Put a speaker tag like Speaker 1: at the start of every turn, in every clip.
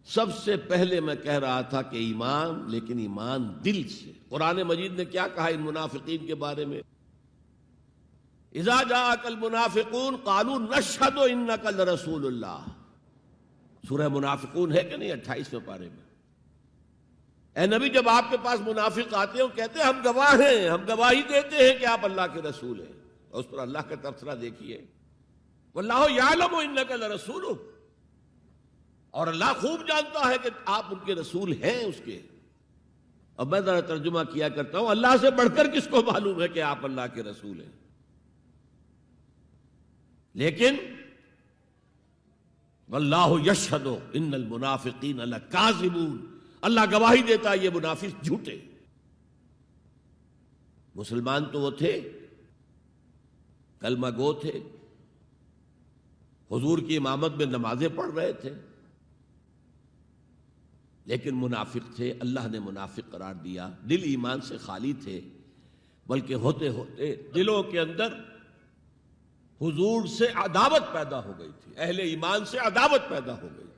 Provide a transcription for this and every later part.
Speaker 1: سب سے پہلے میں کہہ رہا تھا کہ ایمان، لیکن ایمان دل سے۔ قرآن مجید نے کیا کہا ان منافقین کے بارے میں؟ اذا جاءک المنافقون قالوا نشہد انک لرسول اللہ۔ سورہ منافقون ہے کہ نہیں 28ویں پارے میں؟ اے نبی، جب آپ کے پاس منافق آتے ہیں کہتے ہیں ہم گواہ ہیں، ہم گواہی دیتے ہیں کہ آپ اللہ کے رسول ہیں، اور اس پر اللہ کا تبصرہ دیکھیے، واللہ یعلم انک لرسولہ، اور اللہ خوب جانتا ہے کہ آپ ان کے رسول ہیں اس کے۔ اب میں ذرا ترجمہ کیا کرتا ہوں، اللہ سے بڑھ کر کس کو معلوم ہے کہ آپ اللہ کے رسول ہیں؟ لیکن واللہ یشہد ان المنافقین لکاذبون، اللہ گواہی دیتا ہے یہ منافق جھوٹے۔ مسلمان تو وہ تھے، کلمہ گو تھے، حضور کی امامت میں نمازیں پڑھ رہے تھے، لیکن منافق تھے۔ اللہ نے منافق قرار دیا، دل ایمان سے خالی تھے، بلکہ ہوتے ہوتے دلوں کے اندر حضور سے عداوت پیدا ہو گئی تھی، اہل ایمان سے عداوت پیدا ہو گئی تھی۔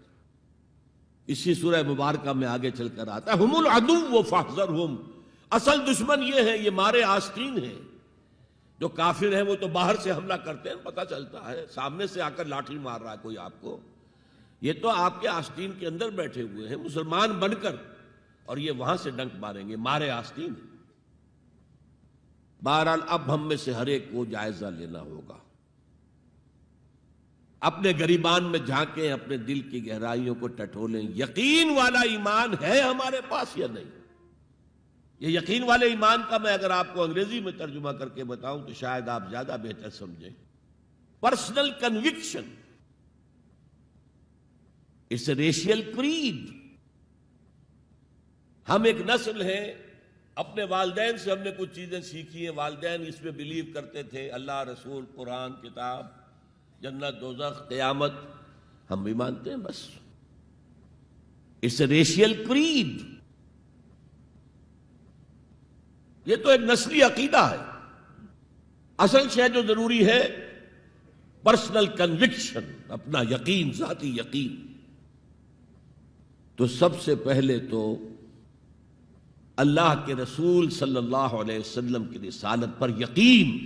Speaker 1: اسی سورہ مبارکہ میں آگے چل کر آتا ہے ہم العدو فاحذرہم، اصل دشمن یہ ہے، یہ مارے آستین ہیں۔ جو کافر ہیں وہ تو باہر سے حملہ کرتے ہیں، پتہ چلتا ہے، سامنے سے آ کر لاٹھی مار رہا ہے کوئی آپ کو، یہ تو آپ کے آستین کے اندر بیٹھے ہوئے ہیں مسلمان بن کر، اور یہ وہاں سے ڈنک ماریں گے، مارے آستین۔ بہرحال اب ہم میں سے ہر ایک کو جائزہ لینا ہوگا، اپنے گریبان میں جھانکیں، اپنے دل کی گہرائیوں کو ٹٹولیں، یقین والا ایمان ہے ہمارے پاس یا نہیں؟ یہ یقین والے ایمان کا میں اگر آپ کو انگریزی میں ترجمہ کر کے بتاؤں تو شاید آپ زیادہ بہتر سمجھیں۔ Personal conviction, it's a racial creed. ہم ایک نسل ہیں، اپنے والدین سے ہم نے کچھ چیزیں سیکھی ہیں، والدین اس میں بلیو کرتے تھے، اللہ، رسول، قرآن، کتاب، جنت، دوزخ، قیامت، ہم بھی مانتے ہیں، بس اٹس اے ریشیل کریڈ۔ یہ تو ایک نسلی عقیدہ ہے۔ اصل شے جو ضروری ہے پرسنل کنوکشن، اپنا یقین، ذاتی یقین۔ تو سب سے پہلے تو اللہ کے رسول صلی اللہ علیہ وسلم کی رسالت پر یقین۔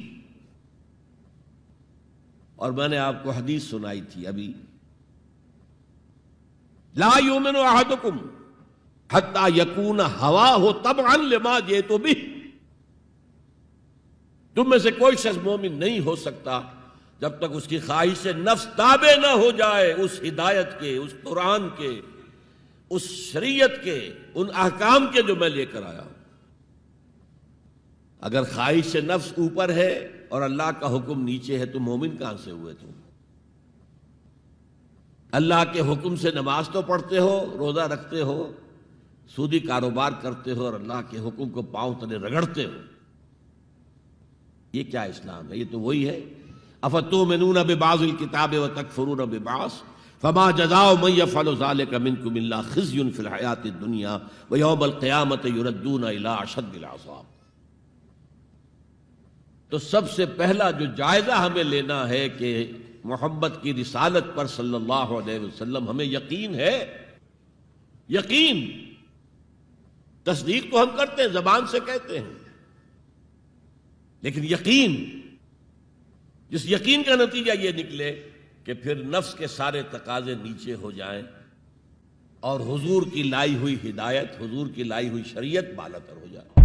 Speaker 1: اور میں نے آپ کو حدیث سنائی تھی ابھی، لا یؤمن احدکم حتی یکون ہواہ تبعا لما جئت بہ۔ تم میں سے کوئی شخص مومن نہیں ہو سکتا جب تک اس کی خواہش نفس تابع نہ ہو جائے اس ہدایت کے، اس قرآن کے، اس شریعت کے، ان احکام کے جو میں لے کر آیا ہوں۔ اگر خواہش نفس اوپر ہے اور اللہ کا حکم نیچے ہے تو مومن کہاں سے ہوئے تم؟ اللہ کے حکم سے نماز تو پڑھتے ہو، روزہ رکھتے ہو، سودی کاروبار کرتے ہو، اور اللہ کے حکم کو پاؤں تلے رگڑتے ہو۔ یہ کیا اسلام ہے؟ یہ تو وہی ہے، افتؤمنون ببعض الکتاب وتکفرون ببعض فما جزاء من يفعل ذلك منكم الا خزي في الحياة الدنيا ويوم القيامة يردون الى اشد العذاب۔ تو سب سے پہلا جو جائزہ ہمیں لینا ہے کہ محمد کی رسالت پر صلی اللہ علیہ وسلم ہمیں یقین ہے۔ یقین، تصدیق تو ہم کرتے ہیں، زبان سے کہتے ہیں، لیکن یقین، جس یقین کا نتیجہ یہ نکلے کہ پھر نفس کے سارے تقاضے نیچے ہو جائیں اور حضور کی لائی ہوئی ہدایت، حضور کی لائی ہوئی شریعت بالاتر ہو جائے۔